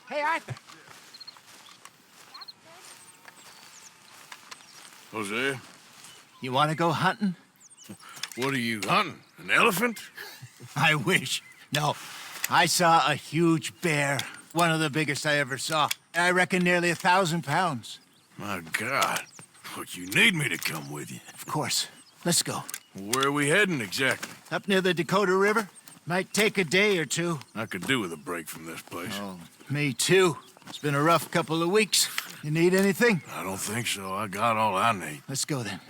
Hey, Arthur. Hosea, You want to go hunting? what are you hunting? An elephant? I wish. No. I saw a huge bear. One of the biggest I ever saw. I reckon nearly 1,000 pounds. My God. What, you need me to come with you? Of course. Let's go. Where are we heading exactly? Up near the Dakota River. Might take a day or two. I could do with a break from this place. Oh, me too. It's been a rough couple of weeks. You need anything? I don't think so. I got all I need. Let's go then.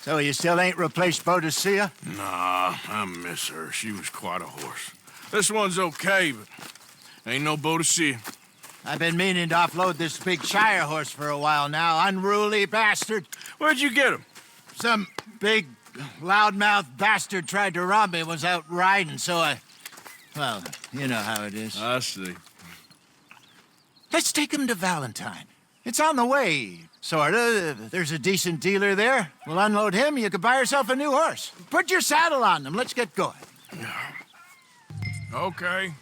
So you still ain't replaced Boadicea? Nah, I miss her. She was quite a horse. This one's okay, but ain't no Boadicea. I've been meaning to offload this big Shire horse for a while now. Unruly bastard. Where'd you get him? Some big, loudmouth bastard tried to rob me, was out riding, so well, you know how it is. I see. Let's take him to Valentine. It's on the way, sorta. There's a decent dealer there. We'll unload him, you could buy yourself a new horse. Put your saddle on them, let's get going. Okay,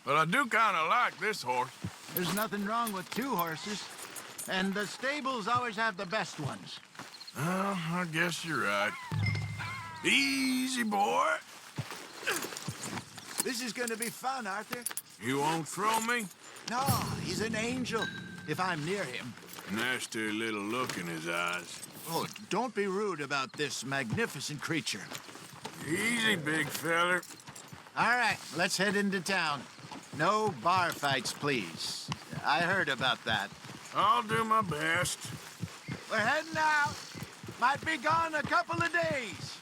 but I do kind of like this horse. There's nothing wrong with two horses, and the stables always have the best ones. Well, I guess you're right. Easy, boy. This is gonna be fun, Arthur. You won't throw me? No, he's an angel, if I'm near him. Nasty little look in his eyes. Oh, don't be rude about this magnificent creature. Easy, big feller. All right, let's head into town. No bar fights, please. I heard about that. I'll do my best. We're heading out. Might be gone a couple of days.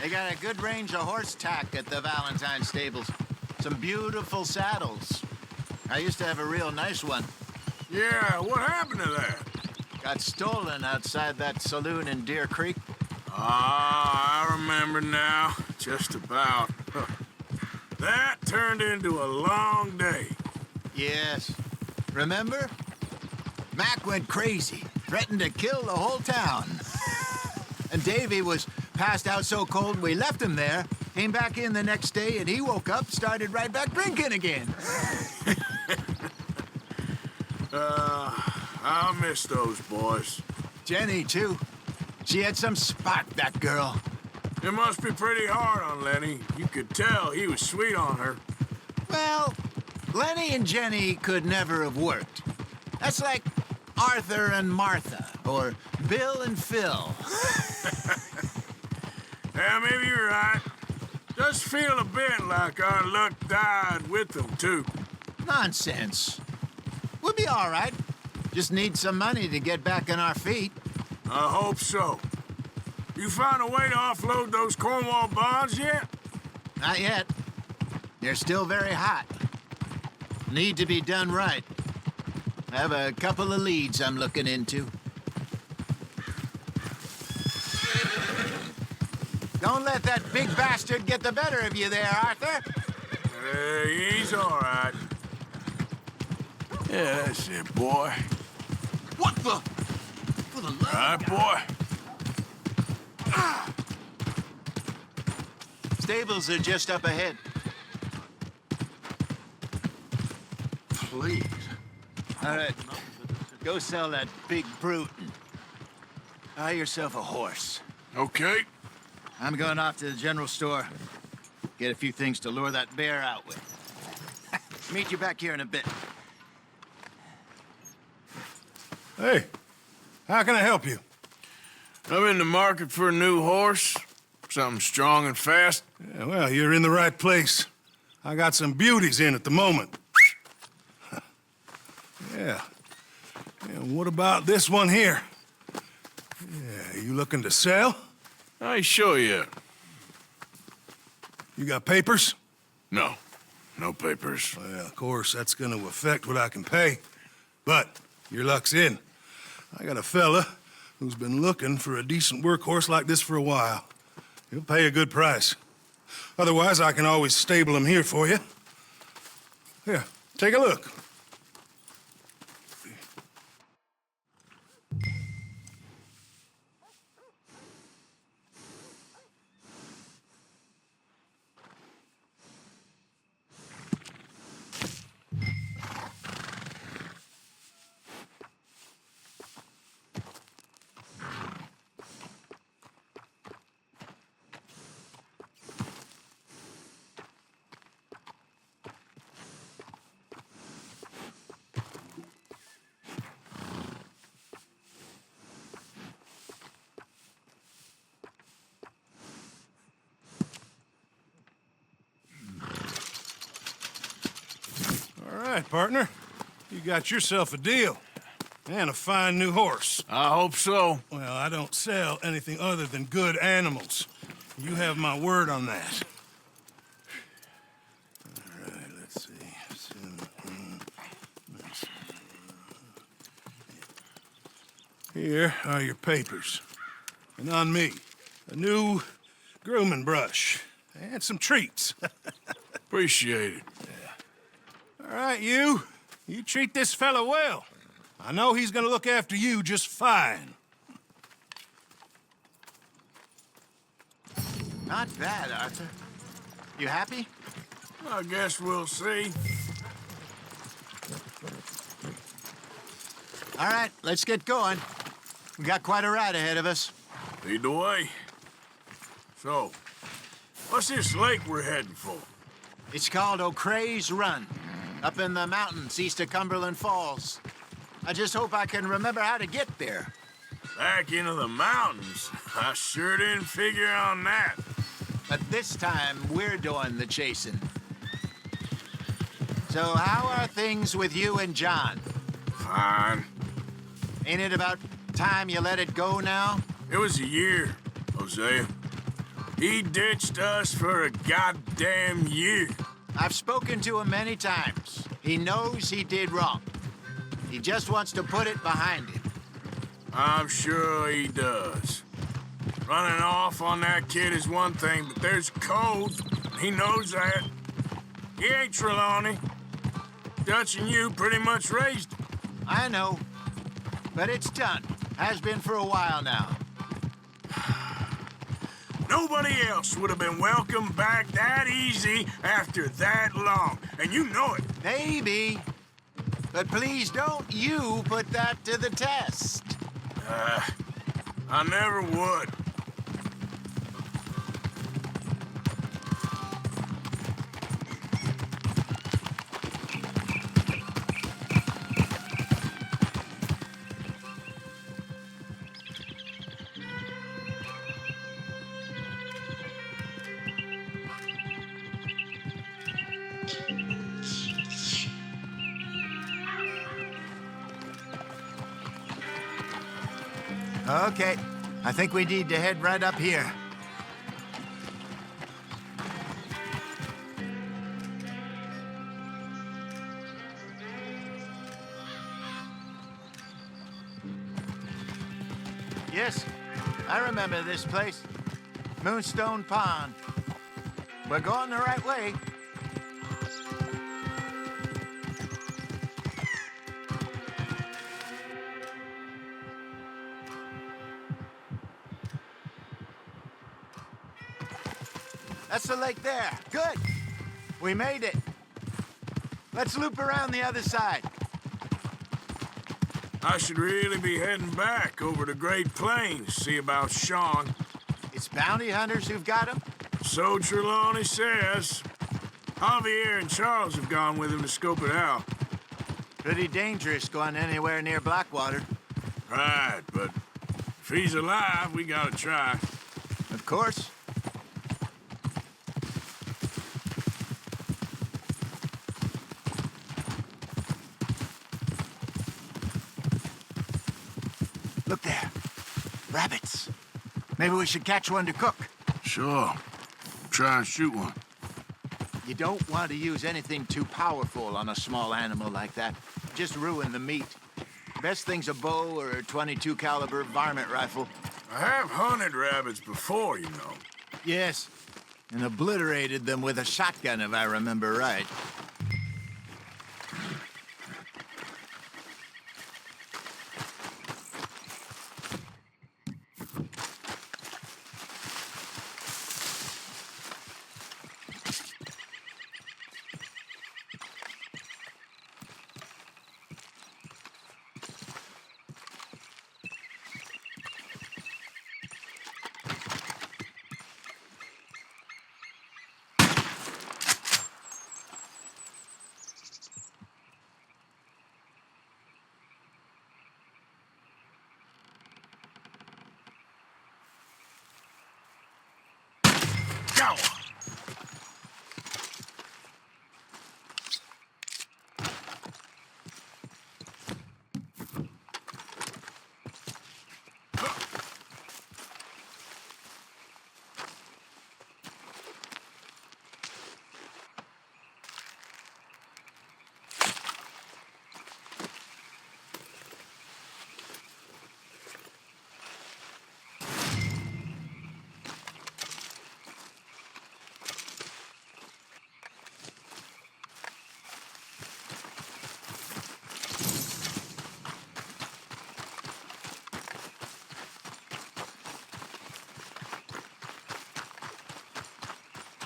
They got a good range of horse tack at the Valentine stables. Some beautiful saddles. I used to have a real nice one. Yeah, what happened to that? Got stolen outside that saloon in Deer Creek. Ah, I remember now. Just about. Huh. That turned into a long day. Yes. Remember? Mac went crazy, threatened to kill the whole town. And Davy was passed out so cold we left him there, came back in the next day, and he woke up, started right back drinking again. I miss those boys. Jenny, too. She had some spark, that girl. It must be pretty hard on Lenny. You could tell he was sweet on her. Well, Lenny and Jenny could never have worked. That's like Arthur and Martha, or Bill and Phil. Yeah, maybe you're right. Does feel a bit like our luck died with them, too. Nonsense. We'll be all right. Just need some money to get back on our feet. I hope so. You found a way to offload those Cornwall bonds yet? Not yet. They're still very hot. Need to be done right. I have a couple of leads I'm looking into. Don't let that big bastard get the better of you there, Arthur. He's all right. Yeah, that's it, boy. What the? For the love All right, boy. Stables are just up ahead. Please. All right. Go sell that big brute and buy yourself a horse. Okay. I'm going off to the general store. Get a few things to lure that bear out with. Meet you back here in a bit. Hey, how can I help you? I'm in the market for a new horse. Something strong and fast. Yeah, well, you're in the right place. I got some beauties in at the moment. Yeah. And what about this one here? Yeah, you looking to sell? I show you. You got papers? No. No papers. Well, of course, that's gonna affect what I can pay. But your luck's in. I got a fella who's been looking for a decent workhorse like this for a while. He'll pay a good price. Otherwise, I can always stable him here for you. Here, take a look. right, partner. You got yourself a deal. And a fine new horse. I hope so. Well, I don't sell anything other than good animals. You have my word on that. All right, let's see. Here are your papers. And on me, a new grooming brush and some treats. Appreciate it. All right, you treat this fella well. I know he's gonna look after you just fine. Not bad, Arthur. You happy? I guess we'll see. All right, let's get going. We got quite a ride ahead of us. Lead the way. So, what's this lake we're heading for? It's called O'Creagh's Run, up in the mountains east of Cumberland Falls. I just hope I can remember how to get there. Back into the mountains? I sure didn't figure on that. But this time, we're doing the chasing. So how are things with you and John? Fine. Ain't it about time you let it go now? It was a year, Hosea. He ditched us for a goddamn year. I've spoken to him many times. He knows he did wrong. He just wants to put it behind him. I'm sure he does. Running off on that kid is one thing, but there's code. He knows that. He ain't Trelawney. Dutch and you pretty much raised him. I know. But it's done. Has been for a while now. Nobody else would have been welcomed back that easy after that long. And you know it. Maybe. But please don't you put that to the test. I never would. Okay. I think we need to head right up here. Yes, I remember this place. Moonstone Pond. We're going the right way. That's the lake there. Good. We made it. Let's loop around the other side. I should really be heading back over the Great Plains, see about Sean. It's bounty hunters who've got him? So Trelawney says. Javier and Charles have gone with him to scope it out. Pretty dangerous going anywhere near Blackwater. Right, but if he's alive, we gotta try. Of course. Look there. Rabbits. Maybe we should catch one to cook. Sure. Try and shoot one. You don't want to use anything too powerful on a small animal like that. Just ruin the meat. Best thing's a bow or a .22 caliber varmint rifle. I have hunted rabbits before, you know. Yes, and obliterated them with a shotgun, if I remember right.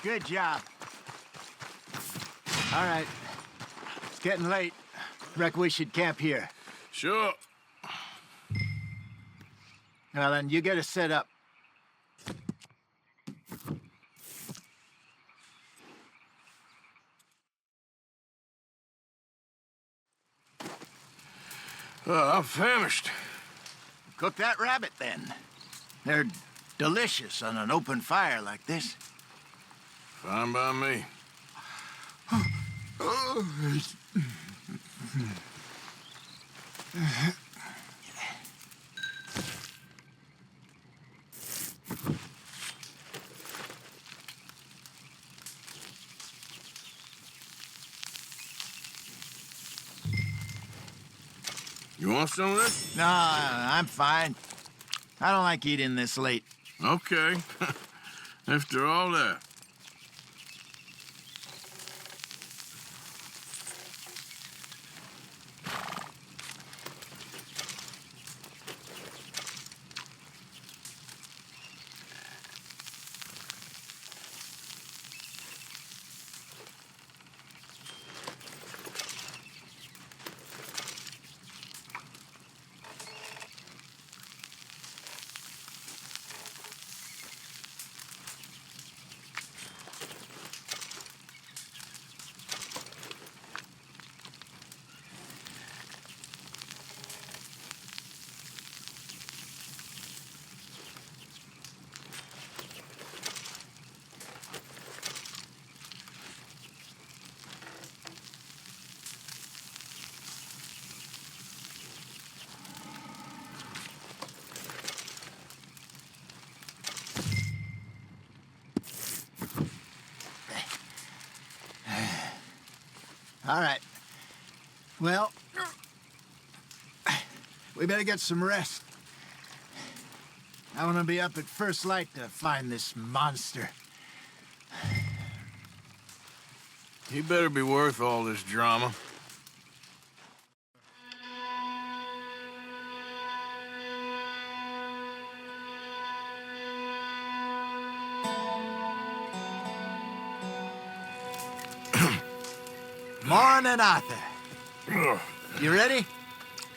Good job. All right. It's getting late. Reckon we should camp here. Sure. Well, then you get us set up. I'm famished. Cook that rabbit, then. They're delicious on an open fire like this. Fine by me. You want some of this? No, I'm fine. I don't like eating this late. Okay. After all that. All right. Well, we better get some rest. I want to be up at first light to find this monster. He better be worth all this drama. Morning, Arthur. Ugh. You ready?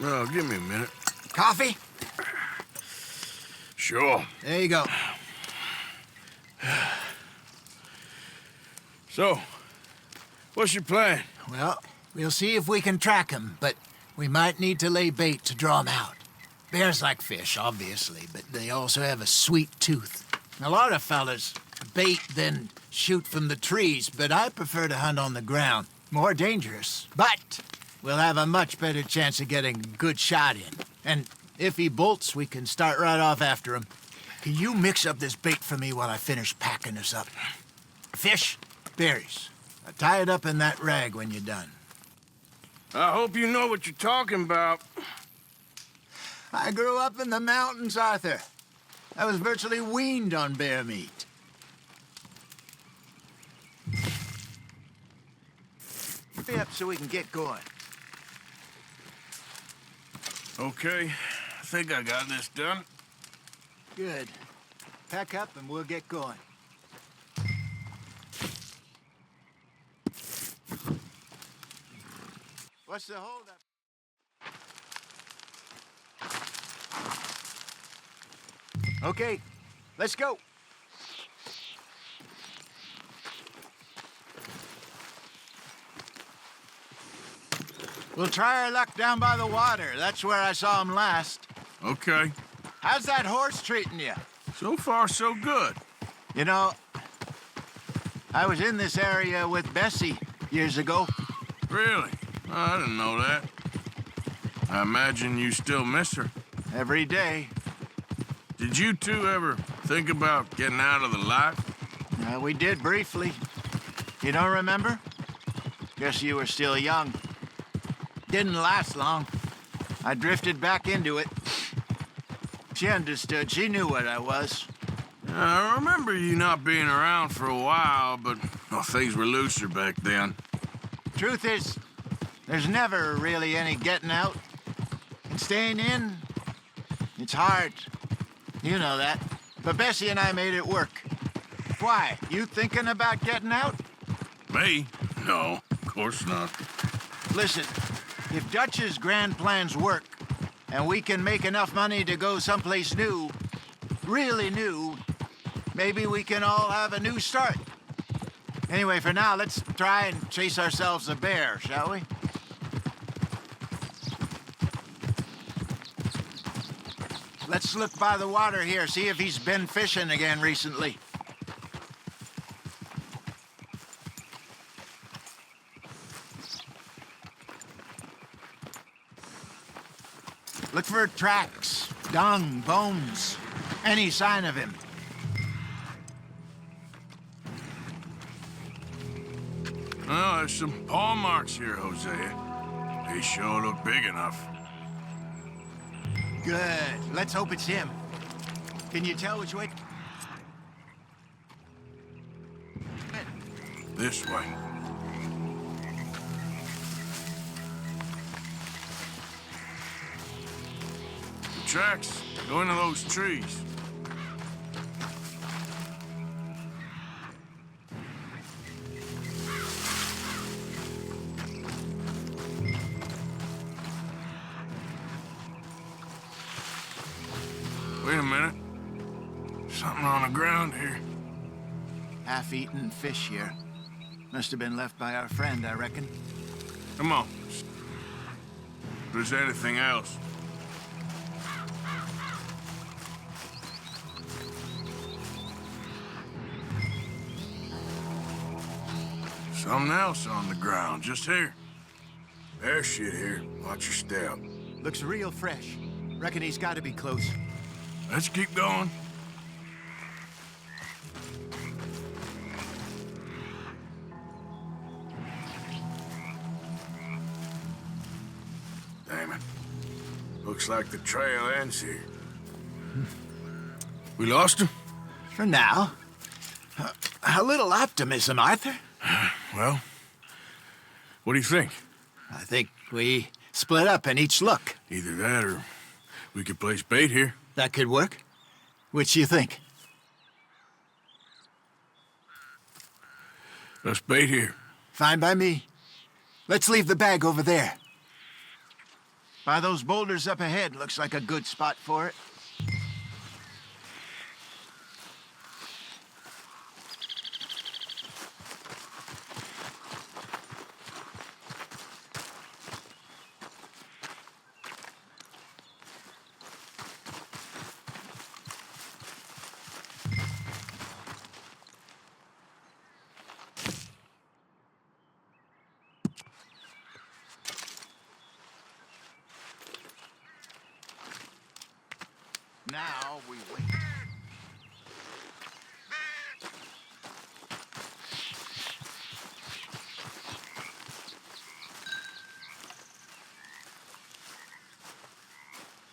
Well, give me a minute. Coffee? Sure. There you go. So, what's your plan? Well, we'll see if we can track him, but we might need to lay bait to draw him out. Bears like fish, obviously, but they also have a sweet tooth. A lot of fellas bait, then shoot from the trees, but I prefer to hunt on the ground. More dangerous, but we'll have a much better chance of getting a good shot in. And if he bolts, we can start right off after him. Can you mix up this bait for me while I finish packing this up? Fish, berries. Tie it up in that rag when you're done. I hope you know what you're talking about. I grew up in the mountains, Arthur. I was virtually weaned on bear meat. Hurry up so we can get going. Okay, I think I got this done. Good. Pack up and we'll get going. What's the holdup? Okay, let's go. We'll try our luck down by the water. That's where I saw him last. Okay. How's that horse treating you? So far, so good. You know, I was in this area with Bessie years ago. Really? I didn't know that. I imagine you still miss her. Every day. Did you two ever think about getting out of the life? We did briefly. You don't remember? Guess you were still young. Didn't last long. I drifted back into it. She understood. She knew what I was. I remember you not being around for a while, but well, things were looser back then. Truth is, there's never really any getting out. And staying in, it's hard. You know that. But Bessie and I made it work. Why? You thinking about getting out? Me? No, of course not. Listen, if Dutch's grand plans work, and we can make enough money to go someplace new, really new, maybe we can all have a new start. Anyway, for now, let's try and chase ourselves a bear, shall we? Let's look by the water here, see if he's been fishing again recently. Look for tracks, dung, bones, any sign of him. Oh, there's some paw marks here, Hosea. They sure look big enough. Good. Let's hope it's him. Can you tell which way? This way. The tracks go into those trees. Wait a minute. Something on the ground here. Half-eaten fish here. Must have been left by our friend, I reckon. Come on. If there's anything else. Something else on the ground, just here. There's shit here. Watch your step. Looks real fresh. Reckon he's got to be close. Let's keep going. Damn it. Looks like the trail ends here. We lost him? For now. A little optimism, Arthur. Well, what do you think? I think we split up and each look. Either that or we could place bait here. That could work. Which you think? Let's bait here. Fine by me. Let's leave the bag over there. By those boulders up ahead, looks like a good spot for it. Now we wait.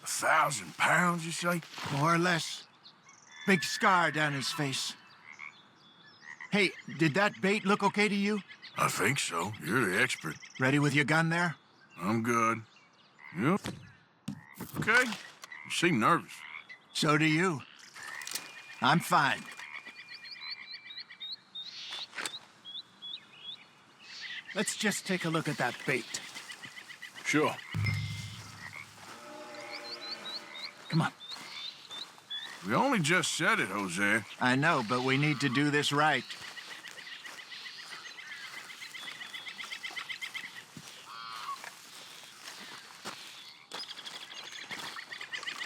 £1,000, you say? More or less. Big scar down his face. Hey, did that bait look okay to you? I think so. You're the expert. Ready with your gun there? I'm good. Yep. Okay. You seem nervous. So do you. I'm fine. Let's just take a look at that bait. Sure. Come on. We only just said it, Hosea. I know, but we need to do this right.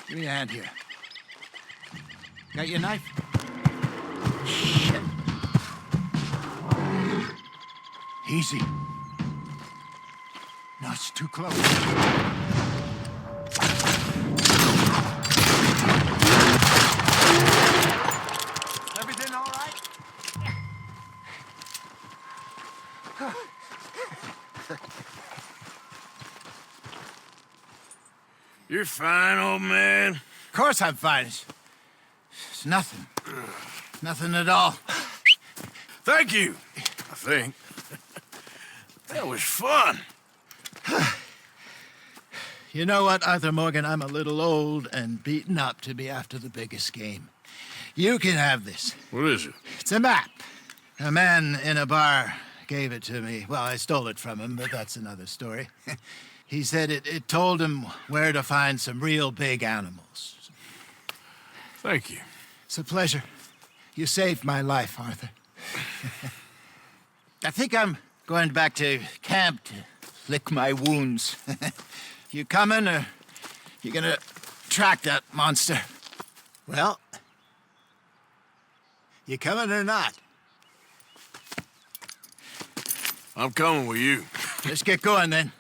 Give me a hand here. Got your knife? Shit. Easy. No, it's too close. Everything all right? You're fine, old man. Of course I'm fine. It's nothing. Nothing at all. Thank you, I think. That was fun. You know what, Arthur Morgan? I'm a little old and beaten up to be after the biggest game. You can have this. What is it? It's a map. A man in a bar gave it to me. Well, I stole it from him, but that's another story. He said it told him where to find some real big animals. Thank you. It's a pleasure. You saved my life, Arthur. I think I'm going back to camp to lick my wounds. You coming, or you gonna track that monster? Well, you coming or not? I'm coming with you. Let's get going, then.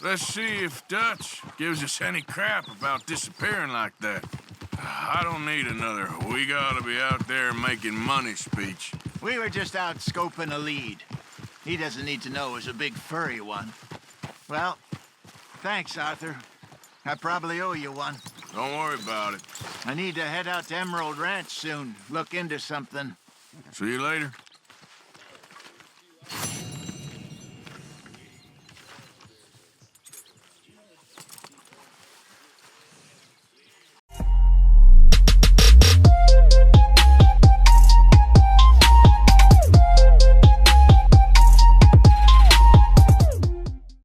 Let's see if Dutch gives us any crap about disappearing like that. I don't need another "we gotta be out there making money" speech. We were just out scoping a lead. He doesn't need to know it was a big furry one. Well, thanks, Arthur. I probably owe you one. Don't worry about it. I need to head out to Emerald Ranch soon. Look into something. See you later.